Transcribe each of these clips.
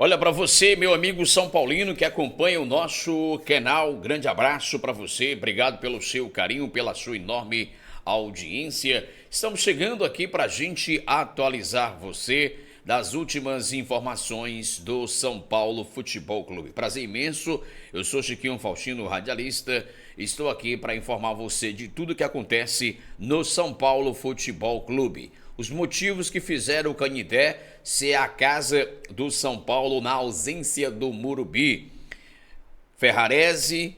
Olha, para você, meu amigo São Paulino que acompanha o nosso canal, grande abraço para você, obrigado pelo seu carinho, pela sua enorme audiência. Estamos chegando aqui para a gente atualizar você das últimas informações do São Paulo Futebol Clube. Prazer imenso, eu sou Chiquinho Faustino, radialista, estou aqui para informar você de tudo que acontece no São Paulo Futebol Clube. Os motivos que fizeram o Canindé ser a casa do São Paulo na ausência do Murubi. Ferrarese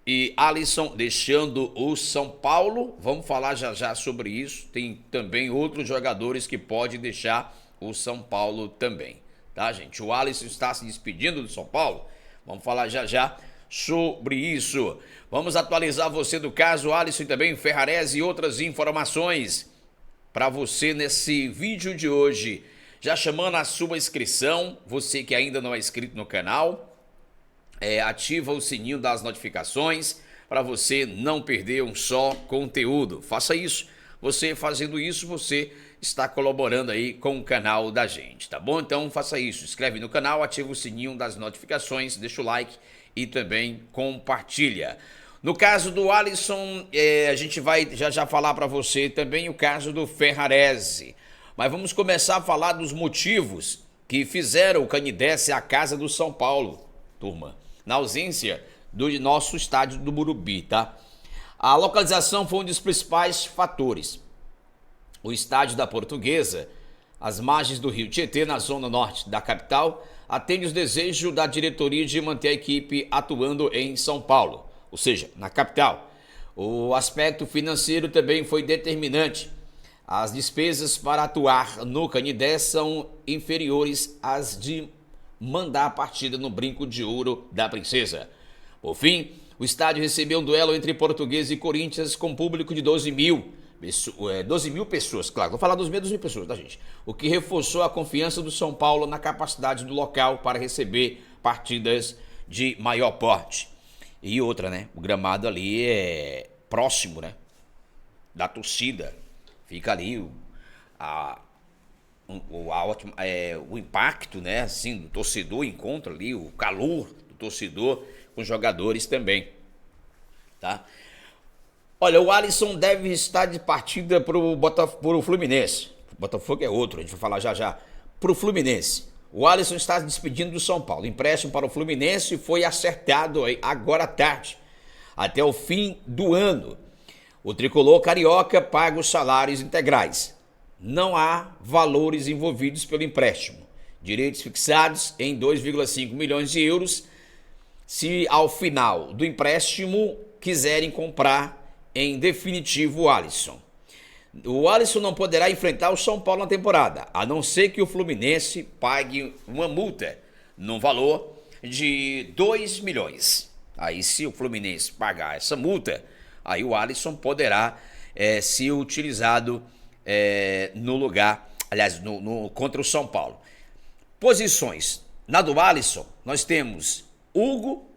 e Alisson deixando o São Paulo. Vamos falar já já sobre isso. Tem também outros jogadores que podem deixar o São Paulo também. Tá, gente? O Alisson está se despedindo do São Paulo. Vamos falar já já sobre isso. Vamos atualizar você do caso Alisson e também Ferrarese e outras informações para você nesse vídeo de hoje. Já chamando a sua inscrição, você que ainda não é inscrito no canal, ativa o sininho das notificações para você não perder um só conteúdo. Faça isso. Você fazendo isso, você está colaborando aí com o canal da gente, tá bom? Então faça isso. Inscreve no canal, ativa o sininho das notificações, deixa o like e também compartilha. No caso do Alisson, a gente vai já falar para você também o caso do Ferrarese. Mas vamos começar a falar dos motivos que fizeram o Canindé ser a casa do São Paulo, turma, na ausência do nosso estádio do Murubi, tá? A localização foi um dos principais fatores. O estádio da Portuguesa, às margens do rio Tietê, na zona norte da capital, atende os desejos da diretoria de manter a equipe atuando em São Paulo, ou seja, na capital. O aspecto financeiro também foi determinante. As despesas para atuar no Canindé são inferiores às de mandar a partida no Brinco de Ouro da Princesa. Por fim, o estádio recebeu um duelo entre Portuguesa e Corinthians com público de 12 mil pessoas, claro, vou falar dos mesmos 12 mil pessoas, tá, gente? O que reforçou a confiança do São Paulo na capacidade do local para receber partidas de maior porte. E outra, né? O gramado ali é próximo, né? Da torcida. Fica ali o impacto, né? Assim, do torcedor, encontra ali o calor do torcedor com os jogadores também, tá? Olha, o Alisson deve estar de partida para o Fluminense. O Botafogo é outro, a gente vai falar já já. Para o Fluminense. O Alisson está se despedindo do São Paulo. Empréstimo para o Fluminense foi acertado agora à tarde, até o fim do ano. O tricolor carioca paga os salários integrais. Não há valores envolvidos pelo empréstimo. Direitos fixados em 2,5 milhões de euros se ao final do empréstimo quiserem comprar em definitivo o Alisson. O Alisson não poderá enfrentar o São Paulo na temporada, a não ser que o Fluminense pague uma multa no valor de 2 milhões. Aí se o Fluminense pagar essa multa, aí o Alisson poderá ser utilizado no lugar, aliás, contra o São Paulo. Posições. Na do Alisson, nós temos Hugo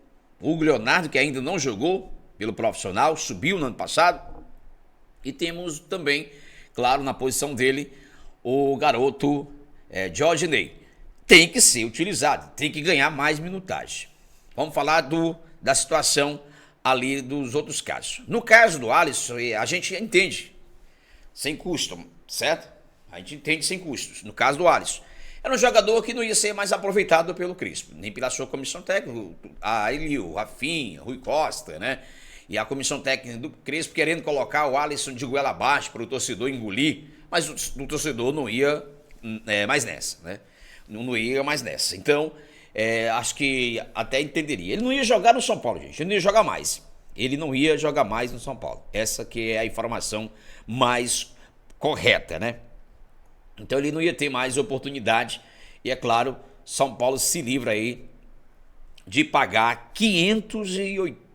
Leonardo, que ainda não jogou pelo profissional, subiu no ano passado. E temos também, claro, na posição dele, o garoto Jorge Ney. Tem que ser utilizado, tem que ganhar mais minutagem. Vamos falar da situação ali dos outros casos. No caso do Alisson, a gente entende, sem custo, certo? A gente entende sem custos. No caso do Alisson, era um jogador que não ia ser mais aproveitado pelo Crespo, nem pela sua comissão técnica, o Rafinha, Rui Costa, né? E a comissão técnica do Crespo querendo colocar o Alisson de goela abaixo para o torcedor engolir, mas o torcedor não ia mais nessa, né? Não ia mais nessa. Então, acho que até entenderia. Ele não ia jogar no São Paulo, gente. Ele não ia jogar mais. Ele não ia jogar mais no São Paulo. Essa que é a informação mais correta, né? Então ele não ia ter mais oportunidade. E é claro, São Paulo se livra aí de pagar 580,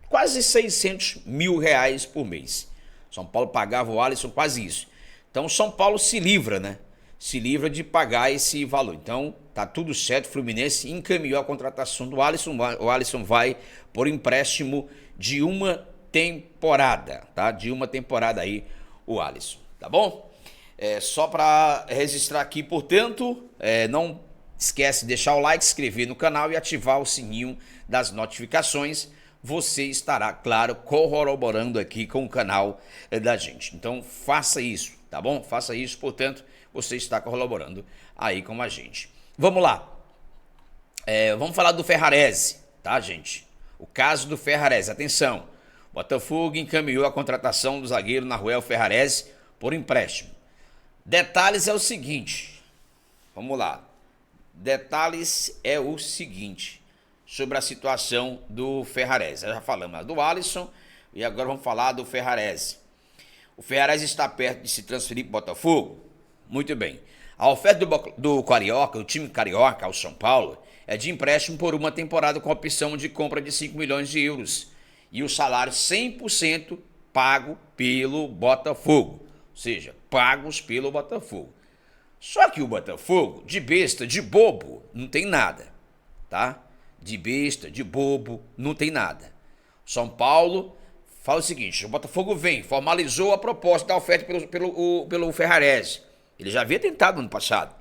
quase 600 mil reais por mês. São Paulo pagava o Alisson quase isso. Então São Paulo se livra, né? Se livra de pagar esse valor. Então tá tudo certo, o Fluminense encaminhou a contratação do Alisson. O Alisson vai por empréstimo de uma temporada, tá? De uma temporada aí o Alisson, tá bom? Só para registrar aqui, portanto, não esquece de deixar o like, se inscrever no canal e ativar o sininho das notificações. Você estará, claro, corroborando aqui com o canal da gente. Então faça isso, tá bom? Faça isso, portanto, você está corroborando aí com a gente. Vamos lá. Vamos falar do Ferrarese, tá, gente? O caso do Ferrarese, atenção. Botafogo encaminhou a contratação do zagueiro Nahuel Ferrarese por empréstimo. Detalhes é o seguinte, vamos lá. Detalhes é o seguinte, sobre a situação do Ferrarese. Já falamos do Alisson e agora vamos falar do Ferrarese. O Ferrarese está perto de se transferir para o Botafogo? Muito bem. A oferta do Carioca, do time Carioca ao São Paulo, é de empréstimo por uma temporada com opção de compra de 5 milhões de euros. E o salário 100% pago pelo Botafogo. Ou seja, pagos pelo Botafogo. Só que o Botafogo, de besta, de bobo, não tem nada. Tá? De besta, de bobo, não tem nada. São Paulo fala o seguinte, o Botafogo formalizou a proposta da oferta pelo Ferrarese. Ele já havia tentado no ano passado,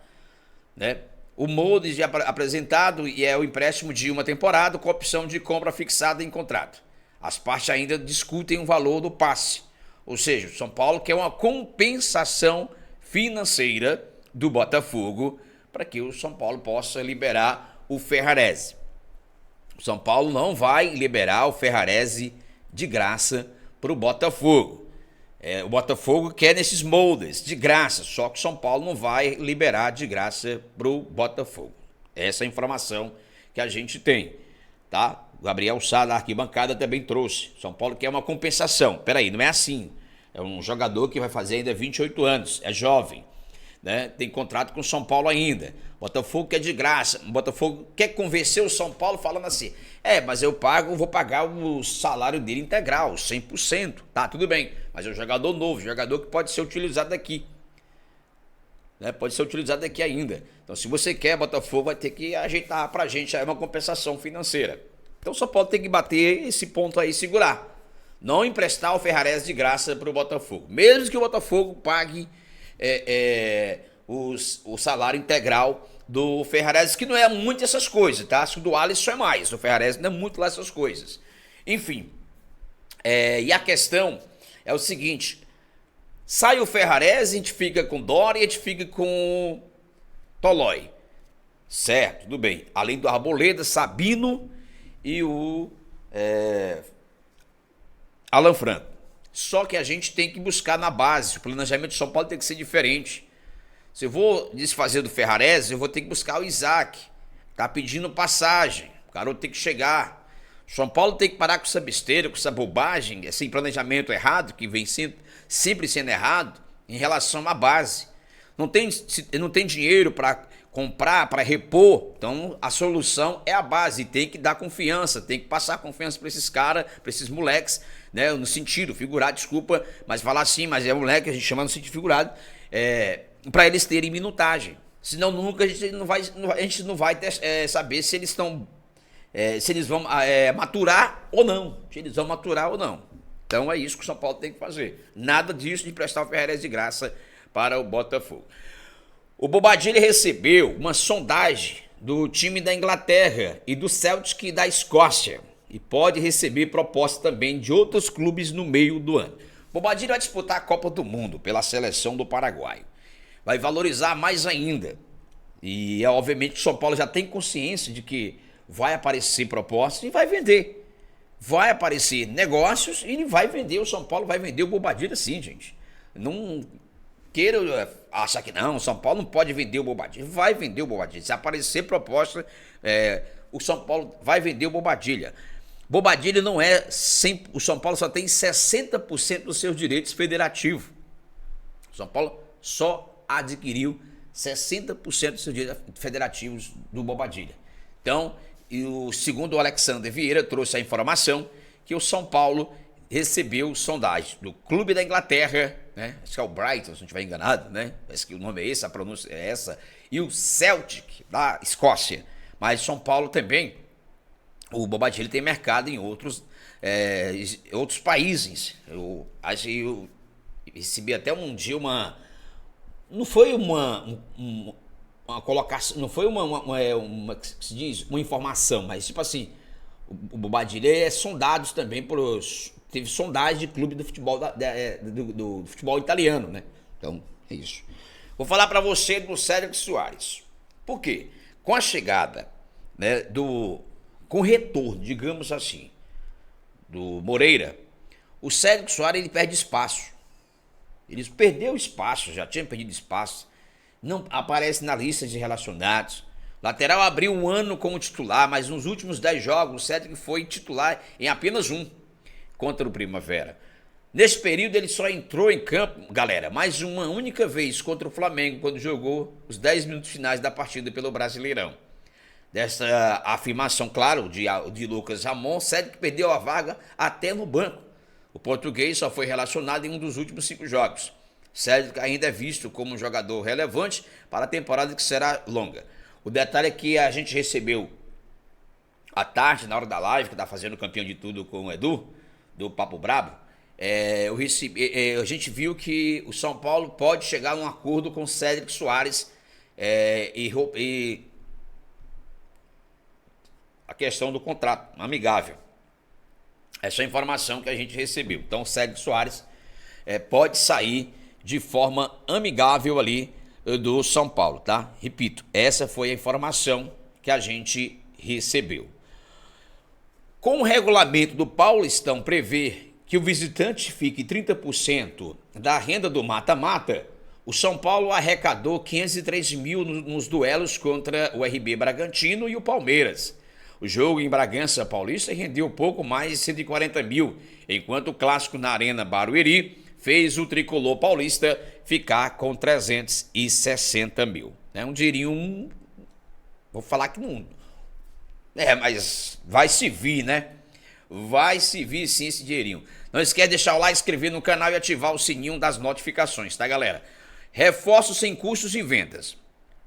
né? O molde já apresentado e é o empréstimo de uma temporada com opção de compra fixada em contrato. As partes ainda discutem o valor do passe. Ou seja, o São Paulo quer uma compensação financeira do Botafogo para que o São Paulo possa liberar o Ferrarese. O São Paulo não vai liberar o Ferrarese de graça para o Botafogo. O Botafogo quer nesses moldes, de graça, só que o São Paulo não vai liberar de graça para o Botafogo. Essa é a informação que a gente tem, tá? O Gabriel Sá da arquibancada também trouxe. São Paulo quer uma compensação. Peraí, não é assim. É um jogador que vai fazer ainda 28 anos, é jovem, né? Tem contrato com o São Paulo ainda. Botafogo quer de graça. O Botafogo quer convencer o São Paulo falando assim, mas eu vou pagar o salário dele integral, 100%. Tá, tudo bem, mas é um jogador novo, jogador que pode ser utilizado aqui. Né? Pode ser utilizado aqui ainda. Então, se você quer, Botafogo vai ter que ajeitar pra gente aí uma compensação financeira. Então o São Paulo tem que bater esse ponto aí e segurar. Não emprestar o Ferrarese de graça para o Botafogo. Mesmo que o Botafogo pague o salário integral do Ferrarese, que não é muito essas coisas, tá? Se o do Alisson é mais, o Ferrarese não é muito lá essas coisas. Enfim, e a questão é o seguinte, sai o Ferrarese, a gente fica com Dória e a gente fica com Tolói. Certo, tudo bem. Além do Arboleda, Sabino e o Alan Franco. Só que a gente tem que buscar na base. O planejamento de São Paulo tem que ser diferente. Se eu vou desfazer do Ferrarese, eu vou ter que buscar o Isaac. Tá pedindo passagem. O garoto tem que chegar. São Paulo tem que parar com essa besteira, com essa bobagem, esse planejamento errado, que vem sempre sendo errado, em relação à base. Não tem dinheiro para comprar, para repor, então a solução é a base, tem que dar confiança, tem que passar confiança para esses caras, para esses moleques, né, no sentido figurado, desculpa, mas falar assim, mas é moleque, a gente chama no sentido figurado, para eles terem minutagem, senão nunca a gente não vai saber se eles estão, se eles vão maturar ou não, então é isso que o São Paulo tem que fazer, nada disso de prestar o Ferrarese de graça para o Botafogo. O Bobadilha recebeu uma sondagem do time da Inglaterra e do Celtic da Escócia e pode receber proposta também de outros clubes no meio do ano. Bobadilha vai disputar a Copa do Mundo pela seleção do Paraguai. Vai valorizar mais ainda. E obviamente o São Paulo já tem consciência de que vai aparecer proposta e vai vender. Vai aparecer negócios e vai vender. O São Paulo vai vender o Bobadilha sim, gente. Não queira achar que não, o São Paulo não pode vender o Bobadilha. Vai vender o Bobadilha. Se aparecer proposta, o São Paulo vai vender o Bobadilha. Bobadilha não é 100%, o São Paulo só tem 60% dos seus direitos federativos. O São Paulo só adquiriu 60% dos seus direitos federativos do Bobadilha. Então, segundo o Alexander Vieira, trouxe a informação que o São Paulo recebeu sondagem do Clube da Inglaterra, né? Acho que é o Brighton, se não estiver enganado, né? Acho que o nome é esse, a pronúncia é essa, e o Celtic da Escócia. Mas São Paulo também, o Bobadilha tem mercado em outros países. Eu recebi até um dia não foi uma colocação, não foi que se diz, uma informação, mas tipo assim, o Bobadilha é sondados também teve sondagem de clube do futebol do futebol italiano, né? Então, é isso. Vou falar para você do Cédric Soares. Por quê? Com a chegada, né, com o retorno, digamos assim, do Moreira, o Cédric Soares ele perde espaço. Ele perdeu espaço, já tinha perdido espaço. Não aparece na lista de relacionados. Lateral abriu um ano como titular, mas nos últimos 10 jogos o Cédric foi titular em apenas um, contra o Primavera. Nesse período ele só entrou em campo, galera, mais uma única vez contra o Flamengo, quando jogou os 10 minutos finais da partida pelo Brasileirão. Dessa afirmação, claro, de Lucas Ramon, Cédric perdeu a vaga até no banco. O português só foi relacionado em um dos últimos 5 jogos. Cédric ainda é visto como um jogador relevante para a temporada que será longa. O detalhe é que a gente recebeu à tarde, na hora da live, que está fazendo o campeão de tudo com o Edu, do Papo Brabo, a gente viu que o São Paulo pode chegar a um acordo com o Cédric Soares e a questão do contrato, amigável. Essa é a informação que a gente recebeu. Então o Cédric Soares pode sair de forma amigável ali do São Paulo, tá? Repito, essa foi a informação que a gente recebeu. Com o regulamento do Paulistão prevê que o visitante fique 30% da renda do mata-mata, o São Paulo arrecadou 503 mil nos duelos contra o RB Bragantino e o Palmeiras. O jogo em Bragança Paulista rendeu pouco mais de 140 mil, enquanto o clássico na Arena Barueri fez o tricolor paulista ficar com 360 mil. É um dinheirinho, vou falar que não... mas vai se vir, né? Vai se vir sim esse dinheirinho. Não esquece de deixar o like, inscrever no canal e ativar o sininho das notificações, tá, galera? Reforços sem custos e vendas.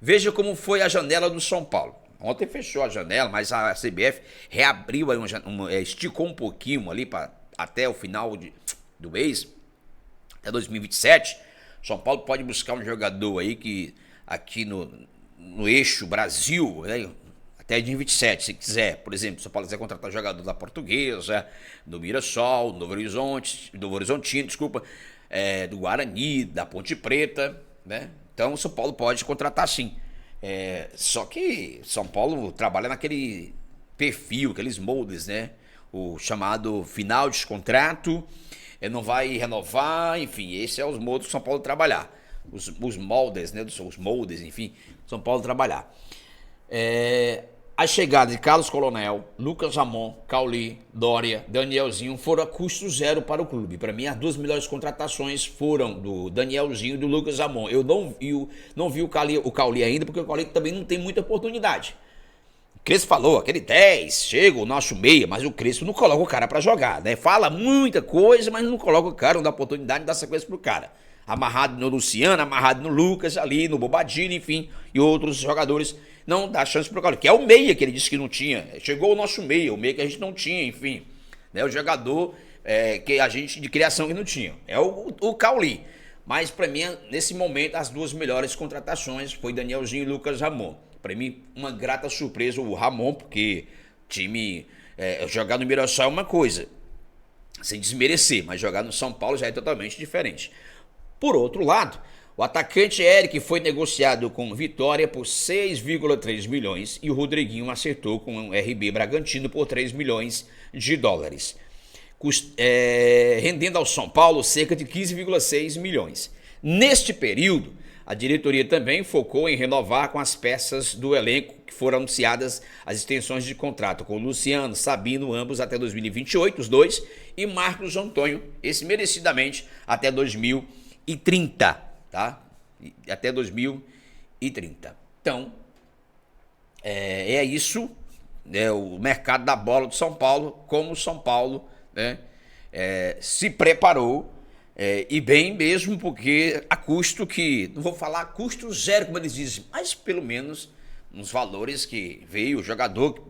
Veja como foi a janela do São Paulo. Ontem fechou a janela, mas a CBF reabriu, esticou um pouquinho ali até o final do mês, até 2027. São Paulo pode buscar um jogador aí que aqui no eixo Brasil, né, até 2027, se quiser. Por exemplo, São Paulo quiser contratar jogador da Portuguesa, do Mirassol, do Novo Horizontino, do Guarani, da Ponte Preta, né? Então o São Paulo pode contratar sim. Só que São Paulo trabalha naquele perfil, aqueles moldes, né? O chamado final de contrato, não vai renovar, enfim, esse é os moldes que São Paulo trabalhar. Os moldes, né? Os moldes, enfim, São Paulo trabalhar. A chegada de Carlos Coronel, Lucas Ramon, Cauli, Dória, Danielzinho foram a custo zero para o clube. Para mim, as duas melhores contratações foram do Danielzinho e do Lucas Ramon. Eu não vi o Cauli ainda, porque o Cauli também não tem muita oportunidade. O Crespo falou, aquele 10, chega o nosso meia, mas o Crespo não coloca o cara para jogar, né? Fala muita coisa, mas não coloca o cara, não dá oportunidade, não dá sequência pro cara. Amarrado no Luciano, amarrado no Lucas, ali no Bobadilha, enfim, e outros jogadores não dá chance pro cara, que é o meia que ele disse que não tinha. Chegou o nosso meia, o meia que a gente não tinha, enfim, né? O jogador que a gente de criação que não tinha. É o Cauli. Mas para mim, nesse momento, as duas melhores contratações foi Danielzinho e Lucas Ramon. Para mim, uma grata surpresa o Ramon, porque time jogar no Mirassol é uma coisa, sem desmerecer, mas jogar no São Paulo já é totalmente diferente. Por outro lado, o atacante Eric foi negociado com Vitória por 6,3 milhões e o Rodriguinho acertou com o RB Bragantino por 3 milhões de dólares, rendendo ao São Paulo cerca de 15,6 milhões. Neste período, a diretoria também focou em renovar com as peças do elenco que foram anunciadas as extensões de contrato com Luciano, Sabino, ambos até 2028, os dois, e Marcos Antônio, esse merecidamente até 2030, tá? Até 2030. Então, é isso, né? O mercado da bola do São Paulo, como o São Paulo, né, se preparou, e bem mesmo, porque a custo que, não vou falar custo zero, como eles dizem, mas pelo menos nos valores que veio o jogador que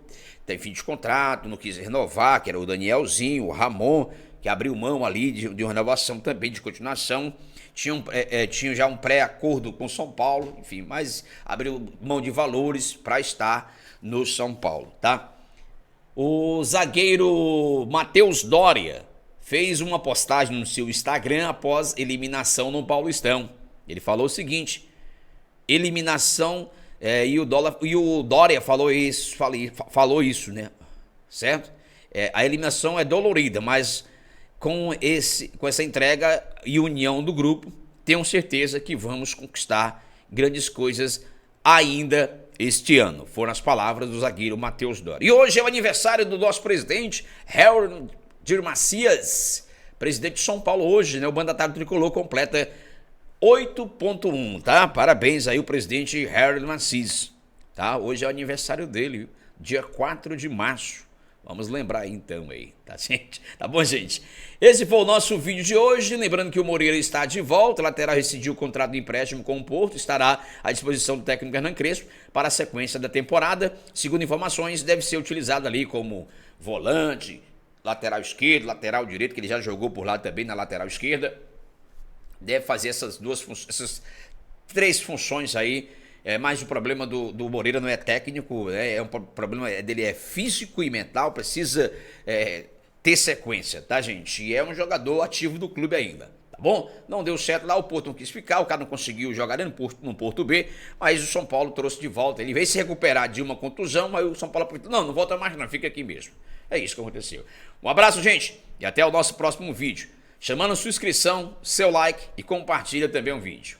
tem fim de contrato, não quis renovar, que era o Danielzinho, o Ramon, que abriu mão ali de uma renovação também, de continuação. tinha já um pré-acordo com São Paulo, enfim, mas abriu mão de valores para estar no São Paulo, tá? O zagueiro Matheus Doria fez uma postagem no seu Instagram após eliminação no Paulistão. Ele falou o seguinte: eliminação, e o Doria falou isso, né? Certo? A eliminação é dolorida, mas com essa entrega e união do grupo, tenho certeza que vamos conquistar grandes coisas ainda este ano. Foram as palavras do zagueiro Matheus Doria. E hoje é o aniversário do nosso presidente, Harold Macias, presidente de São Paulo hoje, né? O mandatário tricolor completa 8.1, tá? Parabéns aí o presidente Harold Macias, tá? Hoje é o aniversário dele, dia 4 de março. Vamos lembrar aí então aí, tá, gente? Tá bom, gente? Esse foi o nosso vídeo de hoje. Lembrando que o Moreira está de volta, o lateral rescindiu o contrato de empréstimo com o Porto, estará à disposição do técnico Hernan Crespo para a sequência da temporada. Segundo informações, deve ser utilizado ali como volante, lateral esquerdo, lateral direito, que ele já jogou por lá também na lateral esquerda. Deve fazer essas três funções aí. Mas o problema do Moreira não é técnico, né? O problema dele é físico e mental, precisa ter sequência, tá, gente? E é um jogador ativo do clube ainda, tá bom? Não deu certo lá, o Porto não quis ficar, o cara não conseguiu jogar no Porto B, mas o São Paulo trouxe de volta. Ele veio se recuperar de uma contusão, mas o São Paulo falou: não volta mais não, fica aqui mesmo. É isso que aconteceu. Um abraço, gente, e até o nosso próximo vídeo. Chamando sua inscrição, seu like e compartilha também o vídeo.